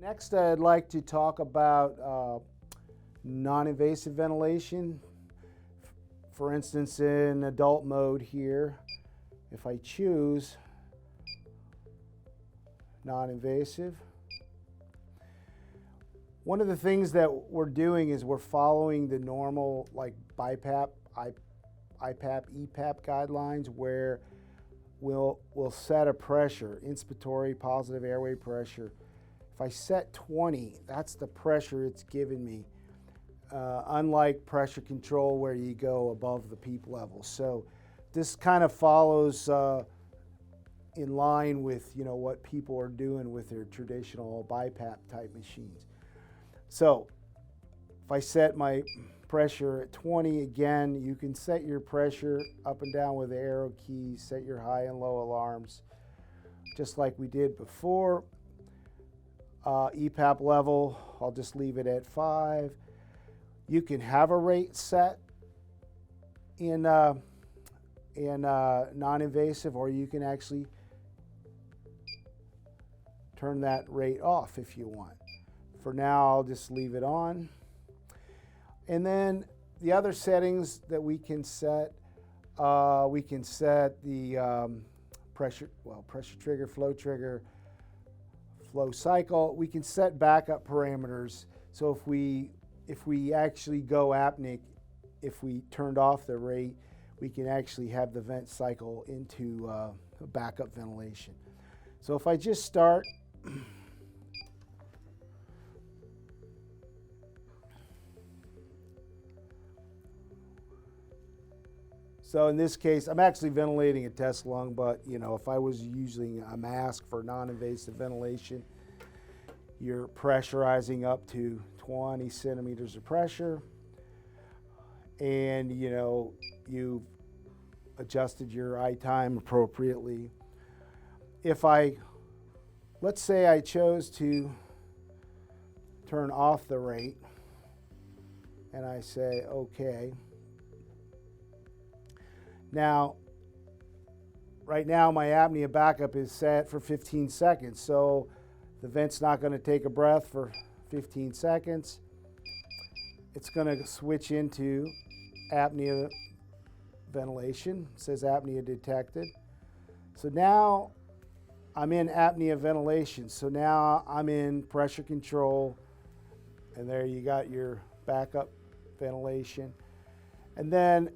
Next, I'd like to talk about non-invasive ventilation. For instance, in adult mode here, if I choose non-invasive, one of the things that we're doing is we're following the normal like BiPAP, IPAP, EPAP guidelines, where we'll set a pressure, inspiratory positive airway pressure. If I set 20, that's the pressure it's giving me. Unlike pressure control where you go above the PEEP level. So this kind of follows in line with what people are doing with their traditional BiPAP type machines. So if I set my pressure at 20, again, you can set your pressure up and down with the arrow keys, set your high and low alarms, just like we did before. EPAP level, I'll just leave it at 5. You can have a rate set in non-invasive, or you can actually turn that rate off if you want. For now, I'll just leave it on. And then the other settings that we can set the pressure trigger, flow cycle. We can set backup parameters. So if we actually go apneic, if we turned off the rate, we can actually have the vent cycle into backup ventilation. So if I just start, so in this case, I'm actually ventilating a test lung, but if I was using a mask for non-invasive ventilation, you're pressurizing up to 20 centimeters of pressure, and you've adjusted your eye time appropriately. Let's say I chose to turn off the rate, and I say okay. Now, right now my apnea backup is set for 15 seconds, so the vent's not going to take a breath for 15 seconds. It's going to switch into apnea ventilation. It says apnea detected. So now I'm in apnea ventilation. So now I'm in pressure control, and there you got your backup ventilation. And then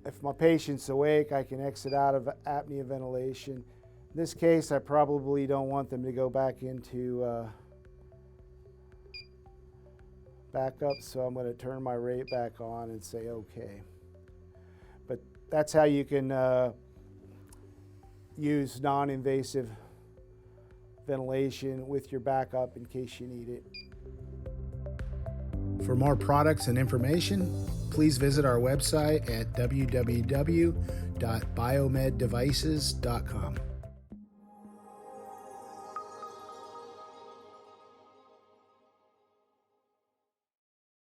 if my patient's awake, I can exit out of apnea ventilation. In this case, I probably don't want them to go back into backup, so I'm going to turn my rate back on and say okay. But that's how you can use non-invasive ventilation with your backup in case you need it. For more products and information, please visit our website at www.biomeddevices.com.